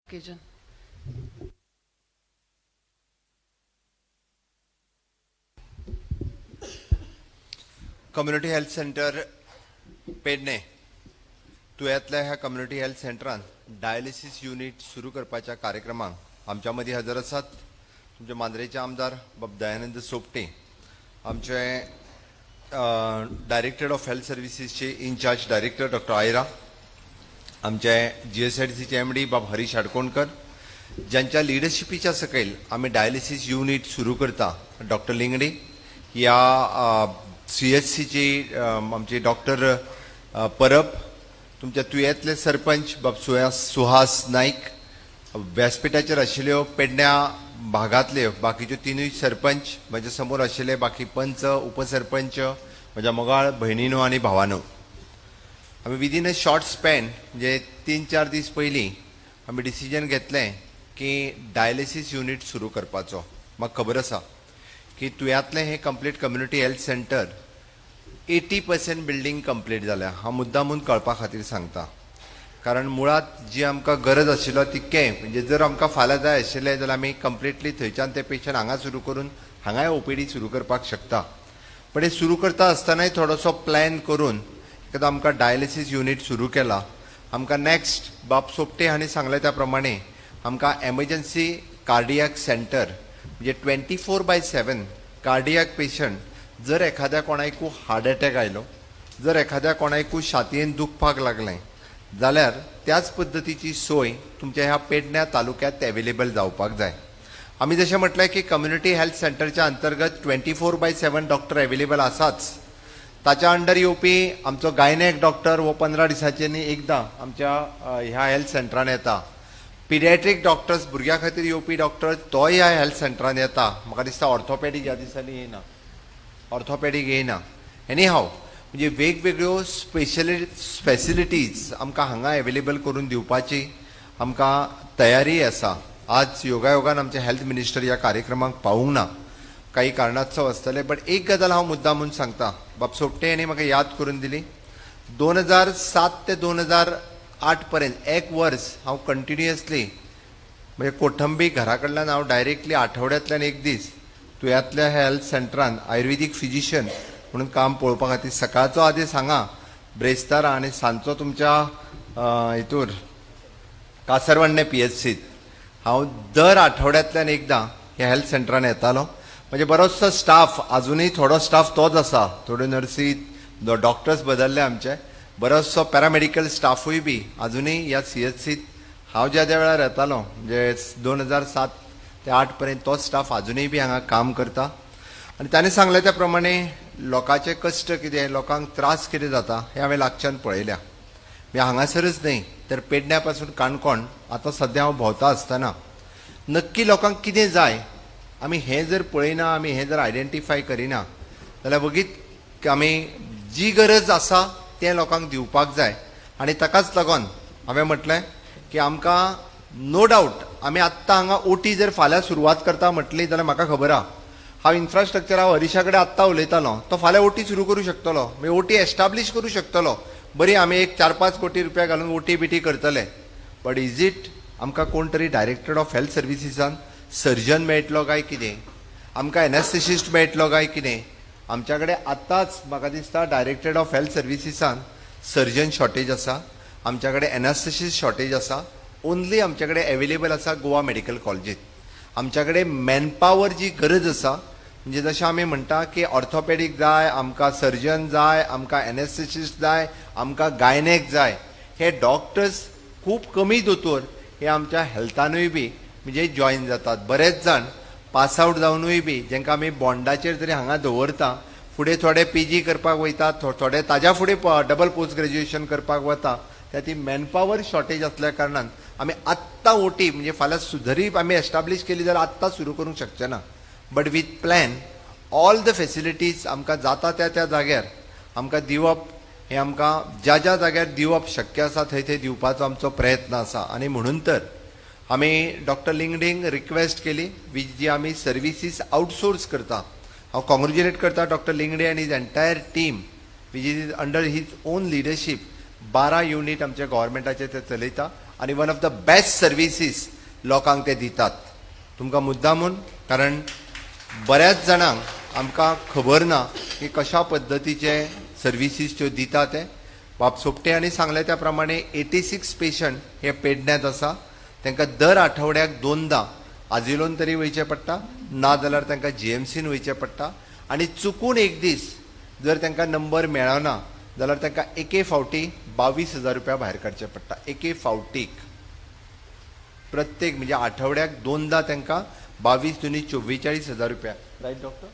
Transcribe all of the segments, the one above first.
occasion. Community health centre Pedne तुयेंतल्या ह्या community health सेंटरान डायलिसीस युनिट सुरू करपाच्या कार्यक्रमाक आमच्या मदीं हजर आसात तुमचे मांद्रेचे आमदार बाब दयानंद सोपटे, आमचे डायरेक्टर ऑफ हेल्थ सर्विसेसचे इनचार्ज डायरेक्टर डॉक्टर आयरा, आमचे GSIDCचे MD बाब हरीश हाडकोणकर, ज्यांच्या लिडरशिपीच्या सकयल आम्ही डायलिसीस युनिट सुरू करता डॉक्टर लिंगडे, या CHCचे आमचे डॉक्टर परब, तुमच्या तुयेंतले सरपंच बाब सुहास नाईक, व्यासपीठाचेर आशिल्ल्यो पेडण्या भागांतले बाकीच्यो तीनूय सरपंच, म्हज्या समोर आशिल्ले बाकी पंच उपसरपंच, म्हज्या मोगाळ भयणीनो आनी भावानो, आमी विदीन अ शॉर्ट स्पॅन म्हणजे 3-4 दीस पयलीं आमी डिसिजन घेतलें की डायलिसीस युनिट सुरू करपाचो. म्हाका खबर आसा की तुयेंतलें हें complete community health centre 80% building complete जाल्या. हांव मुद्दामून कळपा खातीर सांगता, कारण मुळात जी आमकां गरज आशिल्लो तितकें म्हणजे जर आमकां फाल्यां जाय आशिल्लें जाल्यार आमी कंप्लिटली थंयच्यान ते पेशंट हांगा सुरू करून हांगाय OPD सुरू करपाक शकता. पण हे सुरू करता आसतनाय थोडोसो प्लॅन करून एकदा आमकां डायलिसीस युनिट सुरू केला. आमकां नेक्स्ट बाब सोपटे हांणी सांगले त्या प्रमाणे आमकां एमर्जन्सी कार्डियाक सेंटर म्हणजे 24/7 कार्डियाक पेशंट जर एखाद्या कोणाकू हार्ट अटॅक आयलो, जर एखाद्या कोणाकू छातयेन दुखपाक लागलें जाल्यार त्याच पद्दतीची सोय तुमच्या ह्या पेडण्या तालुक्यात अवेलेबल जावपाक जाय. आमी जशें म्हटलें की कम्युनिटी हेल्थ सेंटरच्या अंतर्गत 24/7 डॉक्टर अवेलेबल आसाच. ताच्या अंडर येवपी आमचो गायनेक डॉक्टर वो 15 दिसांनी एकदां आमच्या ह्या हेल्थ सेंटरान येता. पिडियाट्रीक डॉक्टर्स भुरग्यां खातीर येवपी डॉक्टर तोय ह्या हेल्थ सेंटरान येता. म्हाका दिसता ऑर्थोपॅडीक ह्या दिसांनी येयना, ऑर्थोपॅडीक येयना. एनी हाव म्हणजे वेगवेगळ्यो फॅसिलिटीज आमकां हांगा अवेलेबल करून दिवपाची आमकां तयारी आसा. आज योगायोगान आमचे हेल्थ मिनिस्टर ह्या कार्यक्रमाक पावूंक ना, काही कारणास्तव आसतले. बट एक गजाल हांव मुद्दामून सांगता, बाब सोपटे यांनी म्हाका याद करून दिली. 2007 ते 2008 पर्यंत 1 वर्स हांव कंटिन्युअसली म्हणजे कोठंबी घरा कडल्यान हांव डायरेक्टली आठवड्यांतल्यान एक दीस तुयेंतल्या हेल्थ सेंटरान आयुर्वेदीक फिजिशियन म्हणून काम पळोवपा खातीर सकाळचो आदेस हांगा ब्रेस्तारा आनी सांजचो तुमच्या हितूर कासरवण्णे PHCत हांव दर आठवड्यांतल्यान एकदां ह्या हेल्थ सेंटरान येतालो. म्हणजे बरोचसो स्टाफ, अजूनही थोडो स्टाफ तोच आसा, थोड्यो नर्सी डॉक्टर्स बदलले आमचे, बरोचसो पॅरामेडिकल स्टाफूय बी अजूनही ह्या CHCत हांव ज्या वेळार येतालो म्हणजे 2007 ते 2008 पर्यंत तोच स्टाफ अजूनही बी हांगा काम करता. आनी ताणें सांगले त्या प्रमाणे लोकांचे कश्ट कितें, लोकांक त्रास कितें जाता हें हांवें लागच्यान पळयल्या. मी हांगासरच न्हय तर पेडण्या पासून काणकोण आतां सद्या हांव भोंवता आसतना नक्की लोकांक कितें जाय आमी हें जर पळयना, आमी हें जर आयडेंटिफाय करिना जाल्यार वगीत आमी जी गरज आसा तें लोकांक दिवपाक जाय. आनी ताकाच लागून हांवें म्हटलें की आमकां नो डावट आमी आत्तां हांगा OT जर फाल्यां सुरवात करता म्हटली जाल्यार म्हाका खबर आहा हांव इन्फ्रास्ट्रक्चर हांव हरिशा कडेन आत्तां उलयतालो, तो फाल्यां OT सुरू करूं शकतलो, मागीर OT एस्टाब्लीश करूं शकतलो. बरी आमी एक 4-5 कोटी रुपया घालून OT करतले. बट इज इट आमकां कोण तरी डायरेक्टर ऑफ हेल्थ सर्विसीसान सर्जन मेळटलो काय कितें, आमकां एनेस्थेसिस्ट मेळटलो काय कितें. आमच्या कडेन आतांच म्हाका दिसता डायरेक्टर ऑफ हेल्थ सर्विसीसान सर्जन शॉर्टेज आसा, आमच्या कडेन एनेस्थेसिस्ट शॉर्टेज आसा. ओन्ली आमच्या कडेन अवेलेबल आसा गोवा मेडिकल कॉलेजीत. आमच्या कडेन मॅनपावर जी गरज आसा म्हणजे जशें आमी म्हणटा की ऑर्थोपॅडीक जाय, आमकां सर्जन जाय, आमकां एनेस्थेसिस्ट जाय, आमकां गायनेक जाय, हे डॉक्टर्स खूब कमी दोतोर हे आमच्या हेल्थानूय बी म्हणजे जॉईन जातात. बरेच जाण पास आउट जावनूय बी जेंकां आमी बॉन्डाचेर तरी हांगा दवरता, फुडें थोडे PG करपाक वयतात, थोडे ताज्या फुडें डबल पोस्ट ग्रॅज्युएशन करपाक वता. त्या ती मॅनपावर शॉर्टेज आसल्या कारणान आमी आत्तां OT म्हणजे फाल्यां जरी आमी एस्टाब्लीश केली जाल्यार आत्तां सुरू करूंक शकचे ना. But with plan all the facilities आमकां जाता त्या जाग्यार आमकां दिवप, हें आमकां ज्या जाग्यार दिवप शक्य आसा थंय दिवपाचो आमचो प्रयत्न आसा. आनी म्हणून तर आमी डॉक्टर लिंगडेंक रिक्वेस्ट केली जी आमी सर्विसीस आउटसोर्स करता. हांव कॉंग्रॅच्युलेट करता डॉक्टर लिंगडे आनी his entire team which is under his own leadership. 12 unit आमच्या गव्हर्मेंटाचे ते चलयता आणि one of the best services लोकांक ते दितात. तुमकां मुद्दामून कारण बऱ्याच जाणांक आमकां खबर ना की कशा पद्दतीचे सर्विसीस त्यो दिता ते. बाब सोपटे हांणी सांगले त्या प्रमाणे 86 पेशंट हे पेडण्यात आसा. तांकां दर आठवड्याक 2दा आजिलोन तरी वयचें पडटा, ना जाल्यार तांकां GMCन वयचें पडटा. आनी चुकून एक दीस जर तांकां नंबर मेळना जाल्यार तांकां एके फावटी 22,000 रुपया भायर काडचे पडटा. एके फावटीक प्रत्येक म्हणजे आठवड्याक 2दा तांकां 22 दुनी 44,000 रुपया. Right doctor?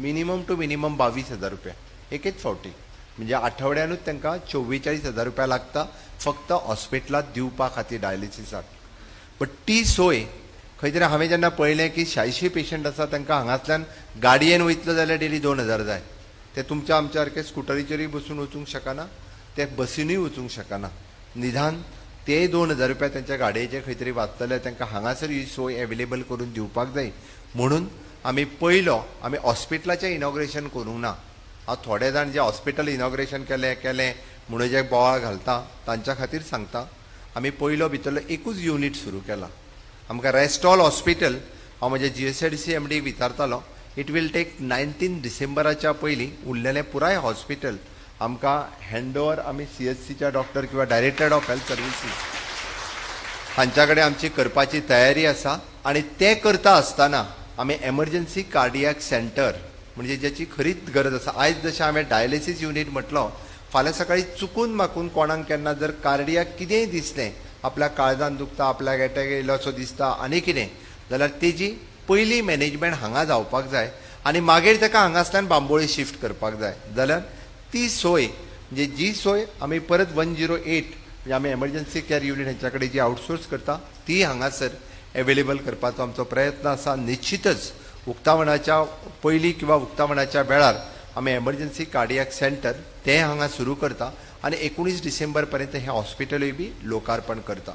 Minimum to minimum 22,000 रुपया एकेच फावटी. म्हणजे आठवड्यानूच तांकां 44,000 रुपया लागता फक्त हॉस्पिटलांत दिवपा खातीर डायलिसिसाक. बट ती सोय खंय तरी हांवें जेन्ना पळयलें की 86 पेशंट आसा तांकां हांगासल्यान गाडयेन वयतलो जाल्यार डेली 2,000 जाय. ते तुमच्या आमच्या सारके स्कुटरीचेरूय बसून वचूंक शकना, ते बसीनूय वचूंक शकना. निदान ते 2,000 रुपया त्यांच्या गाडयेचे खंय तरी वाचतले. तांकां हांगासर ही सोय एवेलेबल करून दिवपाक जाय म्हणून आमी हॉस्पिटलाचें इनॉग्रेशन करूंक ना. हांव थोडे जाण जे हॉस्पिटल इनॉग्रेशन केलें म्हणून जे बोवाळ घालता तांच्या खातीर सांगता. आमी पयलो भितरलो एकूच युनीट सुरू केला. आमकां रेस्टॉल हॉस्पिटल हांव म्हज्या GSDC MD विचारतालो. इट वील टेक 19 डिसेंबराच्या पयलीं उरलेलें पुराय हॉस्पिटल आमकां हँडओवर आमी CHCच्या डॉक्टर किंवा डायरेक्टर ऑफ हेल्थ सर्विसीस हांच्या कडेन आमची करपाची तयारी आसा. आनी तें करता आसतना आमी एमर्जन्सी कार्डियाक सेंटर म्हणजे ज्याची खरीच गरज आसा. आयज जशें हांवें डायलिसीस युनीट म्हटलो, फाल्यां सकाळी चुकून माकून कोणाक केन्ना जर कार्डियाक कितेंय दिसलें, आपल्या काळजान दुखता, आपल्याक एटॅक येयलोसो दिसता आनी कितें, जाल्यार तेजी पयली मॅनेजमेंट हांगा जावपाक जाय आनी मागीर ताका हांगासल्यान बांबोळी शिफ्ट करपाक जाय. जाल्यार ती सोय म्हणजे जी सोय आमी परत 108 म्हणजे आमी एमर्जन्सी केअर युनीट हेंच्या कडेन जी आउटसोर्स करता ती हांगासर एवेलेबल करपाचो आमचो प्रयत्न आसा. निश्चितच उक्तावणाच्या पयलीं किंवा उक्तावणाच्या वेळार आमी एमर्जन्सी कार्डियाक सेंटर तें हांगा सुरू करता आनी 19 डिसेंबर पर्यंत हें हॉस्पिटलूय बी लोकार्पण करता.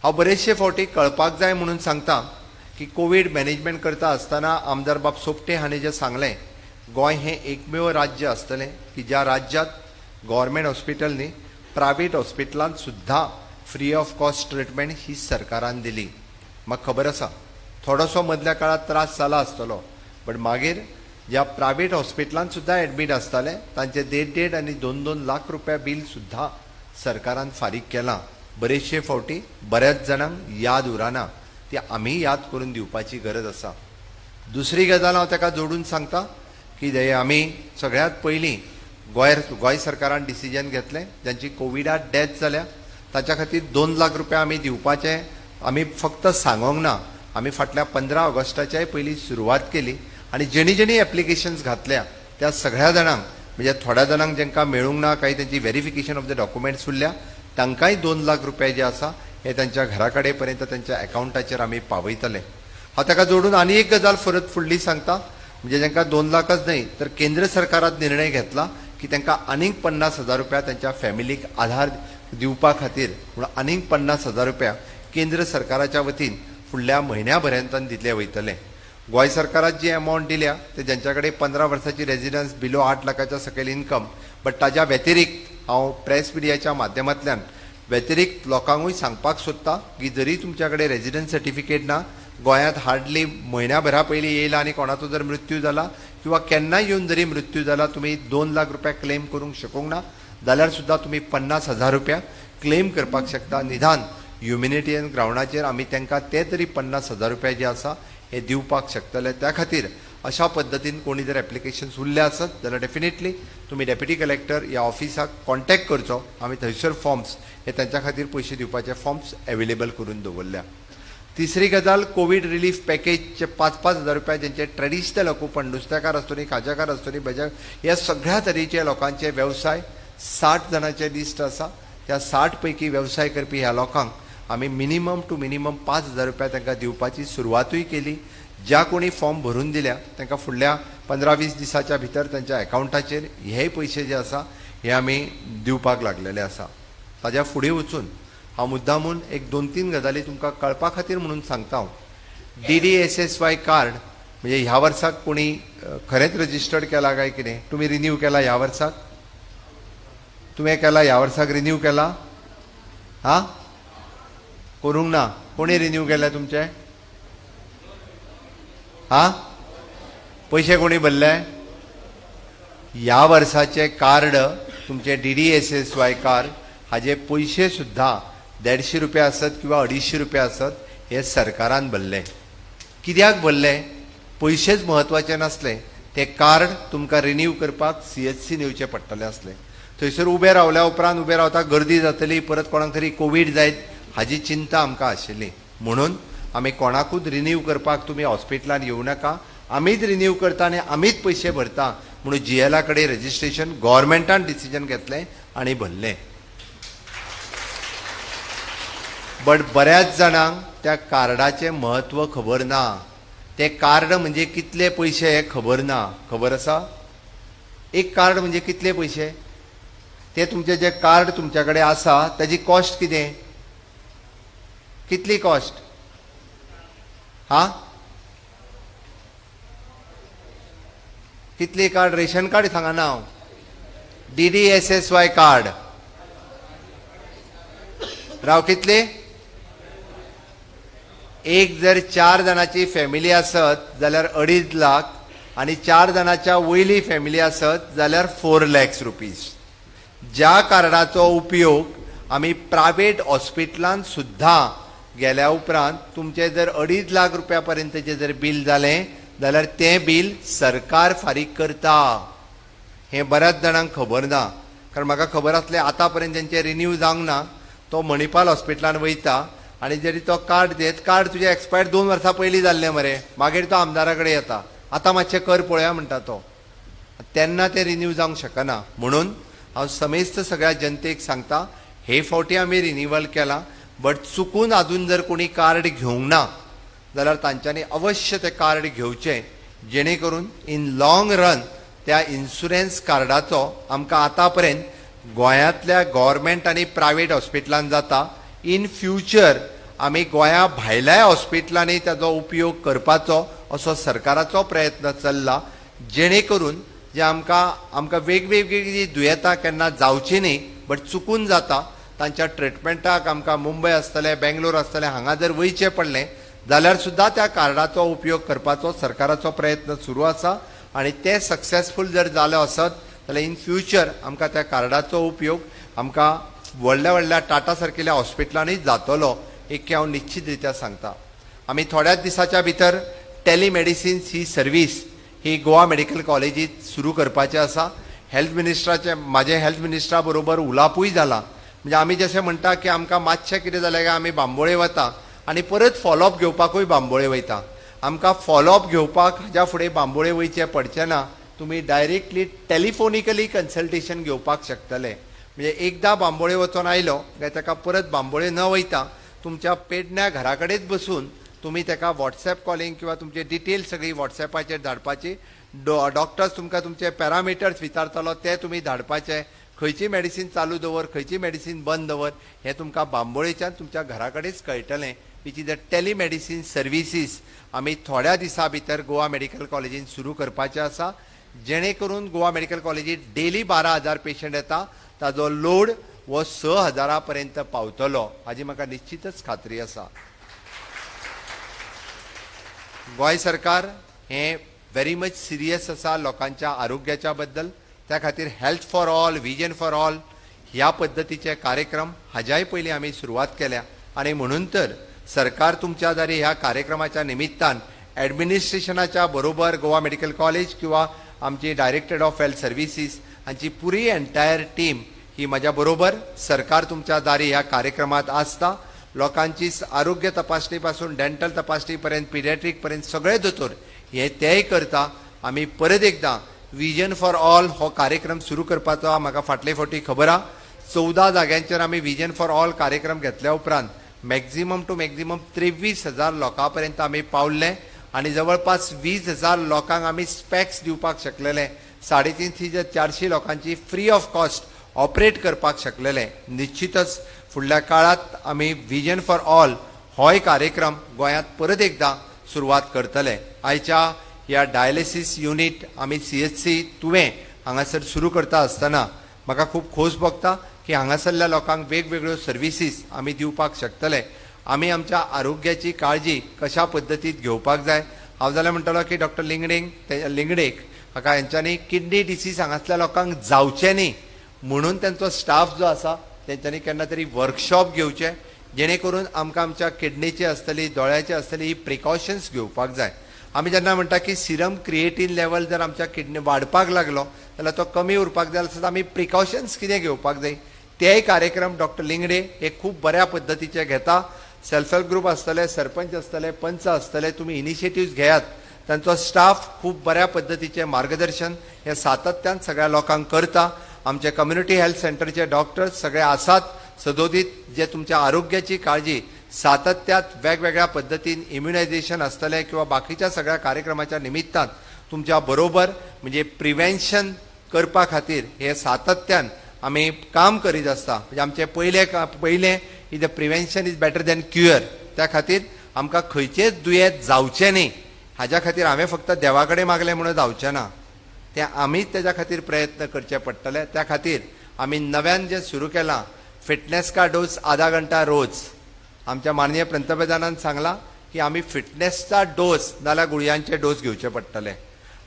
हांव बरेचशे फावटी कळपाक जाय म्हणून सांगता की कोविड मॅनेजमेंट करता आसतना आमदार बाब सोपटे हांणी जें सांगलें, गोंय हें एकमेव राज्य आसतलें की ज्या राज्यांत गव्हर्मेंट हॉस्पिटल न्ही, प्रायवेट हॉस्पिटलांत सुद्धा फ्री ऑफ कॉस्ट ट्रिटमेंट ही सरकारान दिली. म्हाका खबर आसा थोडोसो मदल्या काळात त्रास जाला आसतलो, बट मागीर ज्या प्रायवेट हॉस्पिटलांत सुद्धा एडमीट आसताले तांचे 1.5 आनी 2 लाख रुपया बील सुद्धा सरकारान फारीक केलां. बरेचशे फावटी बऱ्याच जाणांक याद उरना, ती आमी याद करून दिवपाची गरज आसा. दुसरी गजाल हांव ताका जोडून सांगता की आमी सगळ्यात पयलीं गोंय सरकारान डिसिजन घेतलें, ज्यांची कोविडात डेथ जाल्या ताच्या खातीर 2 लाख रुपया आमी दिवपाचे. आमी फक्त सांगोंक ना, आमी फाटल्या 15 ऑगस्टाच्याय पयलीं सुरवात केली आनी जेणी जेणी एप्लिकेशन्स घातल्या त्या सगळ्या जाणांक म्हणजे थोड्या जाणांक जांकां मेळूंक ना, काही त्यांची व्हेरिफिकेशन ऑफ द डॉक्युमेंट्स उरल्या, तांकांय 2 लाख रुपया जे आसा हे त्यांच्या घरा कडेन पर्यंत त्यांच्या अकाउंटाचेर आमी पावयतले. हांव ताका जोडून आनी एक गजाल फुडली सांगता, म्हणजे जांकां 2 लाखच न्हय तर केंद्र सरकारान निर्णय घेतला की तांकां आनीक 50,000 रुपया त्यांच्या फॅमिलीक आधार दिवपा खातीर म्हणून आनीक 50,000 रुपया केंद्र सरकाराच्या वतीन फुडल्या म्हयन्याभरांतन दितले वयतले. गोंय सरकारात जी अमावंट दिल्या ते ज्यांच्या कडेन 15 वर्साची रेजिडन्स बिलो 8 लाखाच्या सकयल इन्कम, बट ताज्या व्यतिरिक्त हांव प्रेस मिडियाच्या माध्यमांतल्यान व्यतिरिक्त लोकांकूय सांगपाक सोदता की जरी तुमच्या कडेन रेजिडन्स सर्टिफिकेट ना, गोंयांत हार्डली म्हयन्याभरा पयलीं येयला आनी कोणाचो जर मृत्यू जाला किंवा केन्नाय येवन जरी मृत्यू जाला, तुमी 2 लाख रुपया क्लेम करूंक शकूंक ना, जाल्यार सुद्धा तुमी 50,000 रुपया क्लेम करपाक शकता. निदान ह्युमॅनिटेरियन ग्रावंडाचेर आमी तांकां ते तरी 50,000 रुपया जे आसा हे दिवपाक शकतले. त्या खातीर अशा पद्दतीन कोणी जर एप्लिकेशन्स उरले आसत जाल्यार डेफिनेटली तुम्ही डेप्युटी कलेक्टर या ऑफिसाक कॉन्टॅक्ट करचो. आमी थंयसर फॉर्म्स हे त्यांच्या खातीर पयशे दिवपाचे फॉर्म्स एवेलेबल करून दवरल्या. तिसरी गजाल, कोविड रिलीफ पॅकेजचे 5,000 रुपया ज्यांचे ट्रेडिशनल ऑक्युपंट, नुस्तेकार आसतली, खाजेकार आसतली, बेजार ह्या सगळ्या तरेचे लोकांचे व्यवसाय 60 जाणांचे लिस्ट आसा. त्या 60 पैकी व्यवसाय करपी ह्या लोकांक आमी मिनिमम टू मिनिमम 5,000 रुपया तांकां दिवपाची सुरवातूय केली. ज्या कोणी फॉर्म भरून दिल्या तांकां फुडल्या 15-20 दिसाच्या भितर त्यांच्या अकाउंटाचेर हे पयशे जे आसा हे आमी दिवपाक लागलेले आसा. ताज्या फुडें वचून हांव मुद्दामून एक 2-3 गजाली तुमकां कळपा खातीर म्हणून सांगता. DDSSY कार्ड म्हणजे ह्या वर्साक कोणी खरेंच रजिस्टर्ड केला काय कितें? तुमी रिन्यू केला ह्या वर्साक? तुवें केला ह्या वर्साक रिन्यू केला? हां, करूंक ना. कोणी रिन्यू केले तुमचे? हा, पैसे कोणी भरले? ह्या वर्साचे कार्ड तुमचे DDSSY कार्ड हाजे पैसे सुद्धा 150 रुपया असत किंवा 250 रुपया असत, हे सरकारान भरले. कित्याक भरले? पैसेच महत्वाचे नसले, ते कार्ड तुमकां रिन्यू करपाक CHC येवचे पडटले असले. थंयसर उबे रावल्या उपरांत उबे रावता गर्दी जातली, परत कोणाक तरी कोविड जायत हाजी चिंता आमकां आशिल्ली. म्हणून आमी कोणाकूच रिन्यू करपाक तुमी हॉस्पिटलान येवं नाका, आमीच रिन्यू करता आनी आमीच पयशे भरता म्हणून GL कडेन रजिस्ट्रेशन गव्हर्मेंटान डिसिजन घेतलें आनी भरलें. बट बऱ्याच जाणांक त्या कार्डाचें म्हत्व खबर ना. ते कार्ड म्हणजे कितले पयशे हे खबर ना. खबर आसा? एक कार्ड म्हणजे कितले पयशे? ते तुमचे जे कार्ड तुमच्या कडेन आसा ताजी कॉस्ट कितें? कितली कॉस्ट? हा, कितली कार्ड? रेशन कार्ड सांगा ना. DDSSY कार्ड राव कितले? एक जर 4 जणांची फॅमिली आसत जाल्यार 2.5 लाख आणि 4 जणांच्या वयली फॅमिली आसत जाल्यार 4 lakhs रुपीज. ज्या कार्डाचो उपयोग आमी प्रायवेट हॉस्पिटलांत सुद्धा गेल्या उपरांत तुमचे जर 2.5 लाख रुपया पर्यंतचे जर बिल जालें जाल्यार तें बिल सरकार फारीक करता. हें बऱ्याच जाणांक खबर ना. कारण म्हाका खबर आसलें आतां पर्यंत जेंचे रिन्यू जावंक ना तो मणिपाल हॉस्पिटलान वयता आणि जरी तो कार्ड देत, कार्ड तुजे एक्सपायर 2 वर्सां पयलीं जाल्लें मरे, मागीर तो आमदारा कडेन येता, आतां मातशें कर पळोवया म्हणटा तो, तेन्ना ते रिन्यू जावंक शकना. म्हणून हांव समेस्त सगळ्या जनतेक सांगता, हे फावटी आमी रिन्यूवल केला, बट चुकून अजून जर कोणी कार्ड घेवंक ना जाल्यार तांच्यांनी अवश्य ते कार्ड घेवचें, जेणे करून इन लॉंग रन त्या इन्शुरन्स कार्डाचो आमकां आतां पर्यंत गोंयांतल्या गव्हर्मेंट आनी प्रायवेट हॉस्पिटलांत जाता. इन फ्युचर आमी गोंया भायल्या हॉस्पिटलांनी ताचो उपयोग करपाचो असो सरकाराचो प्रयत्न चल्ला, जेणे करून जे आमकां वेगवेगळी दुयेंतां केन्ना जावची न्ही बट चुकून जाता तांच्या ट्रिटमेंटाक आमकां मुंबय आसतलें, बेंगलोर आसतलें, हांगा जर वयचें पडलें जाल्यार सुद्धा त्या कार्डाचो उपयोग करपाचो सरकाराचो प्रयत्न सुरू आसा. आनी ते सक्सेसफूल जर जालो आसत जाल्यार इन फ्युचर आमकां त्या कार्डाचो उपयोग आमकां व्हडल्या व्हडल्या टाटा सारकिल्या हॉस्पिटलांनी जातलो, एक हांव निश्चित रित्या सांगता. आमी थोड्याच दिसाच्या भितर टेलिमेडिसिन्स ही सर्वीस ही गोवा मेडिकल कॉलेजीत सुरू करपाचें आसा. म्हाजे हेल्थ मिनिस्टरा बरोबर उलापूय जाला. म्हणजे आमी जशें म्हणटा की आमकां मातशें कितें जालें काय आमी बांबोळे वता आनी परत फॉलोअप घेवपाकूय बांबोळे वयता. आमकां फॉलोअप घेवपाक हाज्या फुडें बांबोळे वयचें पडचें ना. तुमी डायरेक्टली टेलिफोनिकली कन्सल्टेशन घेवपाक शकतले. म्हणजे एकदां बांबोळे वचून आयलो काय ताका परत बांबोळे न वयता तुमच्या पेडण्या घरा कडेच बसून तुमी ताका व्हॉट्सॅप कॉलिंग किंवा तुमचे डिटेल्स सगळी व्हॉट्सॅपाचेर धाडपाची. डॉक्टर्स तुमकां तुमचे पॅरामिटर्स विचारतलो ते तुमी धाडपाचे. खंयची मेडिसीन चालू दवर, खंयची मेडिसीन बंद दवर, हें तुमकां बांबोळेच्यान तुमच्या घरा कडेच कळटलें. Which is the telemedicine services आमी थोड्या दिसां भितर गोवा मेडिकल कॉलेजीन सुरू करपाचें आसा, जेणे करून गोवा मेडिकल कॉलेजीत डेली 12,000 पेशंट येता, ताजो लोड वो 6,000 पर्यंत पावतलो हाजी म्हाका निश्चितच खात्री आसा. गोंय सरकार हें व्हेरी मच सिरियस आसा लोकांच्या आरोग्याच्या बद्दल. त्या खातीर health for all, vision for all ह्या पद्दतीचे कार्यक्रम हाज्याय पयलीं आमी सुरवात केल्या. आनी म्हणून तर सरकार तुमच्या दारी ह्या कार्यक्रमाच्या निमित्तान ॲडमिनिस्ट्रेशनाच्या बरोबर गोवा मेडिकल कॉलेज किंवा आमची डायरेक्टर ऑफ हेल्थ सर्विसीस हांची पुरी एंटायर टीम ही म्हज्या बरोबर सरकार तुमच्या दारी ह्या कार्यक्रमात आसता. लोकांची आरोग्य तपासणी पासून डेंटल तपासणी पर्यंत, पिडियाट्रीक पर्यंत सगळे दोतोर हे तेय करता. आमी परत एकदां विजन फॉर ऑल हो कार्यक्रम सुरू करपाचो म्हाका फाटले फावटी खबर आहा. 14 जाग्यांचेर आमी विजन फॉर ऑल कार्यक्रम घेतल्या उपरांत मॅक्झिमम टू मॅक्झिमम 23,000 लोकां पर्यंत आमी पावल्ले आनी जवळपास 20,000 लोकांक आमी स्पॅक्स दिवपाक शकलेले. 350-400 लोकांची फ्री ऑफ कॉस्ट ऑपरेट करपाक शकलेले. निश्चितच फुडल्या काळात आमी विजन फॉर ऑल होय कार्यक्रम गोंयांत परत एकदां सुरवात करतले. आयच्या ह्या डायलिसीस युनिट आमी CHC तुवें हांगासर सुरू करता आसतना म्हाका खूब खोस भोगता की हांगासरल्या लोकांक वेगवेगळ्यो सर्विसीस आमी दिवपाक शकतले. आमी आमच्या आरोग्याची काळजी कशा पद्दतीत घेवपाक जाय. हांव जाल्यार म्हणटलो की डॉक्टर लिंगडेक हाका हेंच्यांनी किडनी डिसीज हांगासल्या लोकांक जावचें न्ही म्हणून त्यांचो स्टाफ जो आसा तेंच्यांनी केन्ना तरी वर्कशॉप घेवचे जेणे करून आमकां आमच्या किडनीची आसतली दोळ्याची आसतली ही प्रिकॉशन्स घेवपाक जाय. आमी जेन्ना म्हणटा की सिरम क्रिएटीन लेवल जर आमच्या किडनी वाडपाक लागलो जाल्यार तो कमी उरपाक जाय जाल्यार आमी प्रिकॉशन्स कितें घेवपाक जाय तेय कार्यक्रम डॉक्टर लिंगडे हे खूब बऱ्या पद्दतीचे घेता. सेल्फ हेल्प ग्रुप आसतले, सरपंच आसतले, पंच आसतले, तुमी इनिशिएटिव्ह घेयात. तांचो स्टाफ खूब बऱ्या पद्दतीचे मार्गदर्शन हे सातत्यान सगळ्या लोकांक करता. आमचे कम्युनिटी हेल्थ सेंटरचे डॉक्टर्स सगळे आसात सदोदीत जे तुमच्या आरोग्याची काळजी सातत्यात वेगवेगळ्या पद्दतीन इम्युनायझेशन आसतलें किंवा बाकीच्या सगळ्या कार्यक्रमाच्या निमित्तान तुमच्या बरोबर म्हणजे प्रिव्हेन्शन करपा खातीर हे सातत्यान आमी काम करीत आसता. म्हणजे आमचे पयलें is the prevention is better than cure. त्या खातीर आमकां खंयचेच दुयेंस जावचें न्ही हाज्या खातीर हांवें फक्त देवा कडेन मागलें म्हणून जावचें ना. तें आमीच तेज्या खातीर प्रयत्न करचे पडटले. त्या खातीर आमी नव्यान जें सुरू केलां फिटनेस का डोस आधा घंटा रोज. आमच्या माननीय पंतप्रधानान सांगलां की आमी फिटनेसचा डोस नाल्यार गुळयांचे डोस घेवचे पडटले.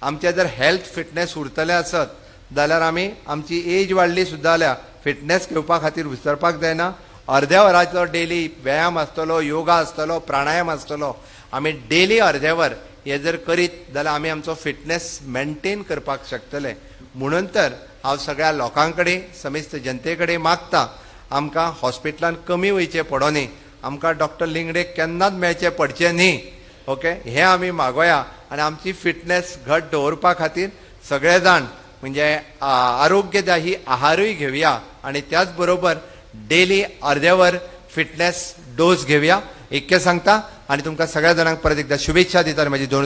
आमचे जर हेल्थ फिटनेस उरतले आसत जाल्यार आमी आमची एज वाडली सुद्दां जाल्यार फिटनेस घेवपा खातीर विसरपाक जायना. अर्द्या वराचो डेली व्यायाम आसतलो, योगा आसतलो, प्राणायाम आसतलो. आमी डेली अर्दे वर हे जर करीत जाल्यार आमी आमचो फिटनेस मेंटेन करपाक शकतले. म्हणून तर हांव सगळ्या लोकां कडेन समेस्त जनते कडेन मागता आमकां हॉस्पिटलांत कमी वयचें पडो न्ही, आमकां डॉक्टर लिंगडे केन्नाच मेळचे पडचे न्ही. ओके, हें आमी मागोया आनी आमची फिटनेस घट दवरपा खातीर सगळे जाण म्हणजे आरोग्यदायी आहारूय घेवया आनी त्याच बरोबर डेली अर्दे वर फिटनेस डोस घेवया. इतकें सांगता आनी तुमकां सगळ्या जाणांक परत एकदा शुभेच्छा दिता. म्हजी दोन